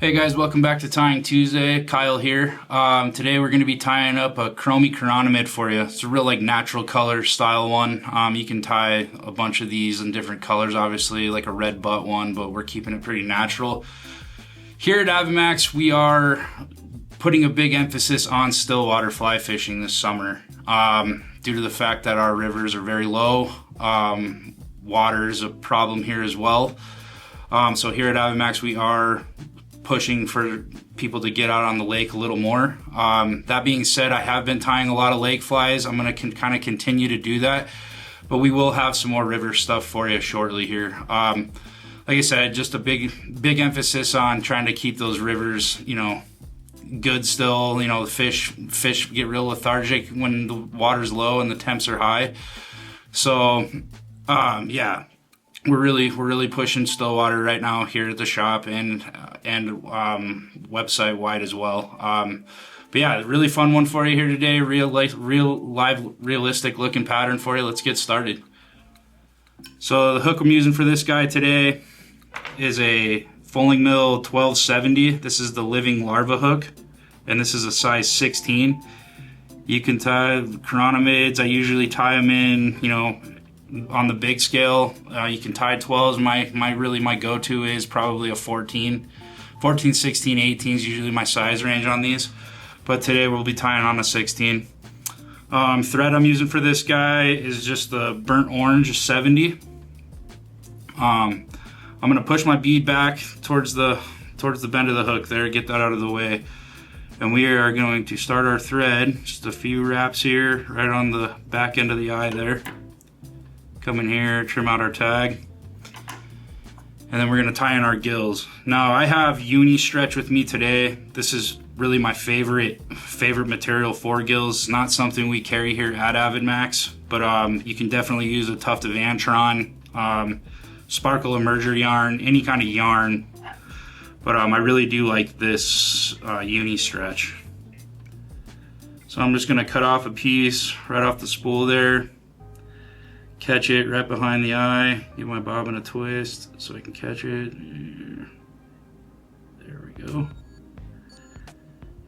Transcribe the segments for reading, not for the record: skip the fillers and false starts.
Hey guys, welcome back to Tying Tuesday. Kyle here. Today we're going to be tying up a Chromie Chironomid for you. It's a real natural color style one. You can tie a bunch of these in different colors, obviously, like a red butt one, but we're keeping it pretty natural. Here at AvidMax, we are putting a big emphasis on stillwater fly fishing this summer. Due to the fact that our rivers are very low, water is a problem here as well. So here at AvidMax, we are pushing for people to get out on the lake a little more. That being said, I have been tying a lot of lake flies. I'm going to kind of continue to do that, but we will have some more river stuff for you shortly here. Like I said, just a big emphasis on trying to keep those rivers, good still. The fish get real lethargic when the water's low and the temps are high. So, yeah. We're really pushing stillwater right now here at the shop and website wide as well. But yeah, really fun one for you here today. Realistic looking pattern for you. Let's get started. So the hook I'm using for this guy today is a Fulling Mill 1270. This is the living larva hook, and this is a size 16. You can tie chironomids. I usually tie them in, on the big scale. You can tie 12s. My go-to is probably a 14, 16, 18 is usually my size range on these, but today we'll be tying on a 16. Thread I'm using for this guy is just the burnt orange 70. I'm gonna push my bead back towards the bend of the hook there, get that out of the way, and we are going to start our thread. Just a few wraps here right on the back end of the eye there. Come in here, trim out our tag, and then we're going to tie in our gills. Now I have uni stretch with me today. This is really my favorite material for gills. Not something we carry here at AvidMax, but you can definitely use a tuft of Antron, sparkle emerger yarn, any kind of yarn. But I really do like this uni stretch. So I'm just going to cut off a piece right off the spool there. Catch it right behind the eye, give my bobbin a twist so I can catch it. There we go.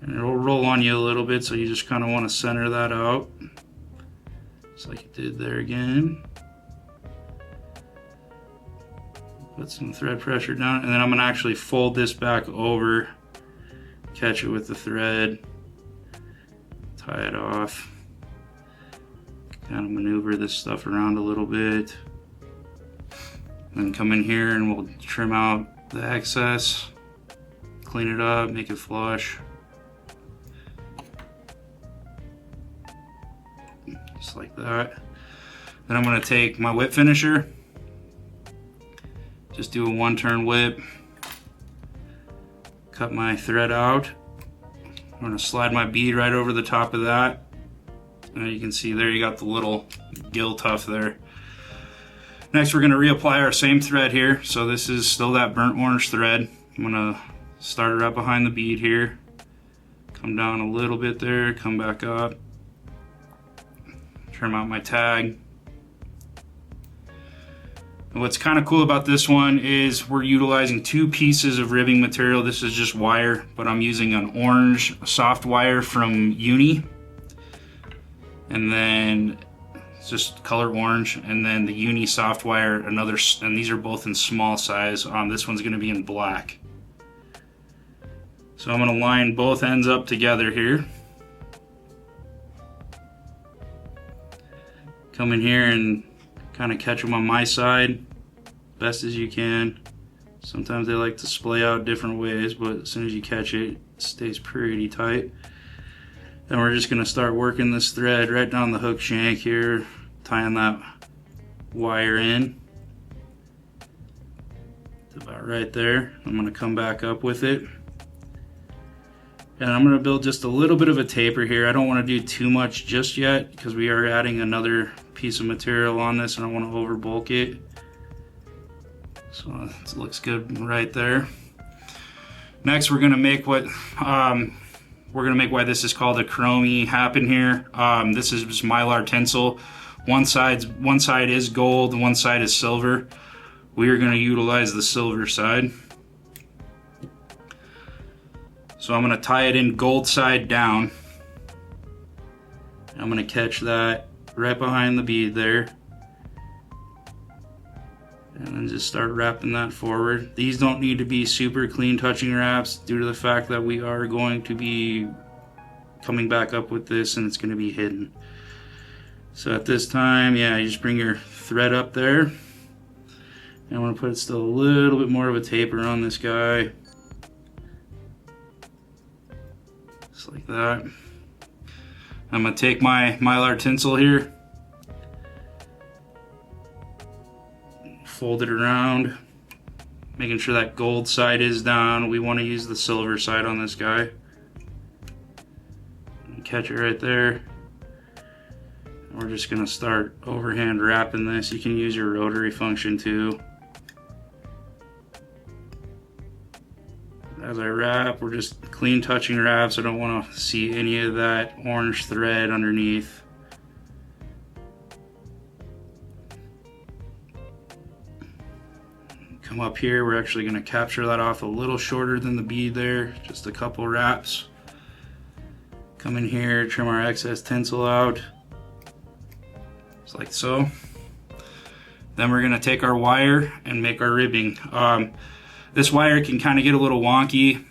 And it'll roll on you a little bit, so you just kind of want to center that out. Just like you did there again. Put some thread pressure down, and then I'm going to actually fold this back over, catch it with the thread, tie it off. Kind of maneuver this stuff around a little bit, then come in here and we'll trim out the excess, clean it up, make it flush, just like that. Then I'm going to take my whip finisher, just do a 1-turn whip, cut my thread out. I'm going to slide my bead right over the top of that. You can see there you got the little gill tuft there. Next we're going to reapply our same thread here. So this is still that burnt orange thread. I'm going to start it right behind the bead here. Come down a little bit there, come back up. Trim out my tag. And what's kind of cool about this one is we're utilizing 2 pieces of ribbing material. This is just wire, but I'm using an orange soft wire from Uni. And then it's just color orange, and then the uni soft wire, and these are both in small size. This one's going to be in black. So I'm going to line both ends up together here. Come in here and kind of catch them on my side best as you can. Sometimes they like to splay out different ways, but as soon as you catch it, it stays pretty tight. Then we're just going to start working this thread right down the hook shank here, tying that wire in. It's about right there. I'm going to come back up with it. And I'm going to build just a little bit of a taper here. I don't want to do too much just yet because we are adding another piece of material on this and I want to over bulk it. So it looks good right there. Next we're going to make why this is called a Chromie happen here. This is just Mylar Tinsel. One side is gold, one side is silver. We are going to utilize the silver side. So I'm going to tie it in gold side down. I'm going to catch that right behind the bead there. And then just start wrapping that forward. These don't need to be super clean touching wraps due to the fact that we are going to be coming back up with this and it's going to be hidden. So at this time, yeah, you just bring your thread up there. And I want to put still a little bit more of a taper on this guy. Just like that. I'm going to take my Mylar tinsel here. Fold it around, making sure that gold side is down. We want to use the silver side on this guy. And catch it right there. And we're just going to start overhand wrapping this. You can use your rotary function too. As I wrap, we're just clean touching wraps. I don't want to see any of that orange thread underneath. Come up here, we're actually going to capture that off a little shorter than the bead there, just a couple wraps. Come in here, trim our excess tinsel out, just like so. Then we're going to take our wire and make our ribbing. This wire can kind of get a little wonky,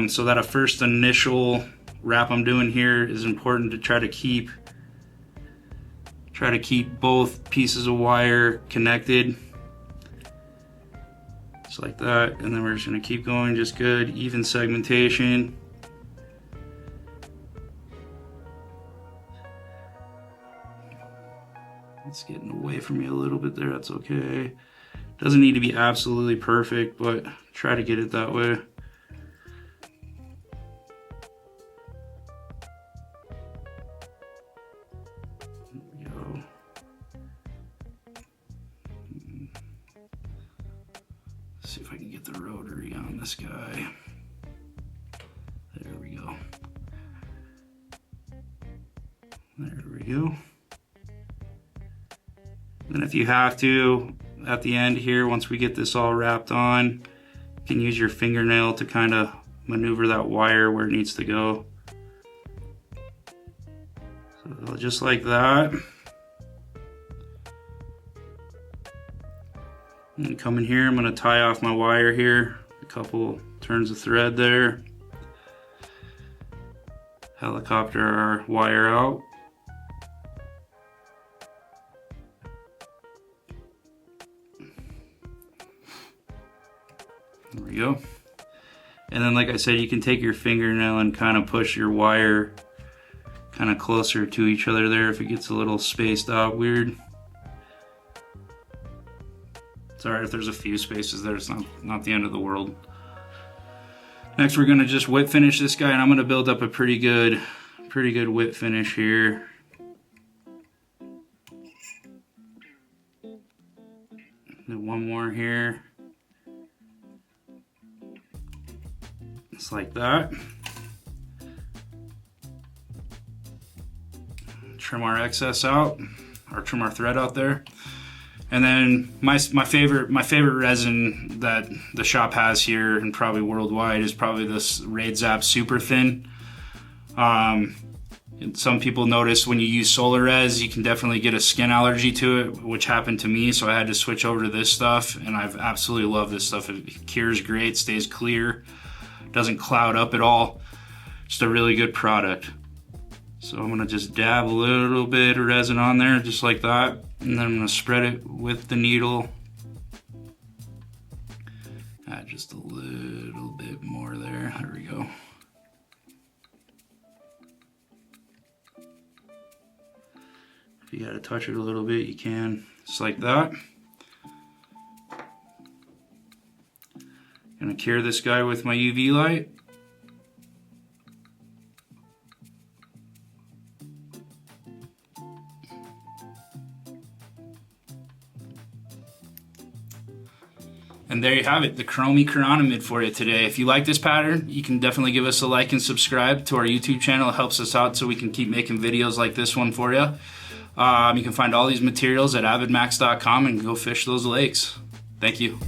so that a first initial wrap I'm doing here is important to try to keep both pieces of wire connected. Just like that, and then we're just going to keep going, just good, even segmentation. It's getting away from me a little bit there, that's okay. Doesn't need to be absolutely perfect, but try to get it that way. See if I can get the rotary on this guy. There we go. There we go. Then if you have to, at the end here, once we get this all wrapped on, you can use your fingernail to kind of maneuver that wire where it needs to go. So just like that. And come in here, I'm going to tie off my wire here, a couple turns of thread there. Helicopter our wire out. There we go. And then like I said, you can take your fingernail and kind of push your wire kind of closer to each other there if it gets a little spaced out weird. It's alright if there's a few spaces there, it's not the end of the world. Next we're going to just whip finish this guy, and I'm going to build up a pretty good whip finish here. Then one more here. Just like that. Trim our excess out, or trim our thread out there. And then my favorite resin that the shop has here and probably worldwide is probably this Raidzap super thin. Some people notice when you use solar res, you can definitely get a skin allergy to it, which happened to me, so I had to switch over to this stuff, and I've absolutely loved this stuff. It cures great, stays clear, doesn't cloud up at all. Just a really good product. So I'm gonna just dab a little bit of resin on there, just like that. And then I'm gonna spread it with the needle. Add just a little bit more there. There we go. If you gotta touch it a little bit, you can, just like that. Gonna cure this guy with my UV light. And there you have it, the Chromie Chironomid for you today. If you like this pattern, you can definitely give us a like and subscribe to our YouTube channel. It helps us out so we can keep making videos like this one for you. You can find all these materials at avidmax.com and go fish those lakes. Thank you.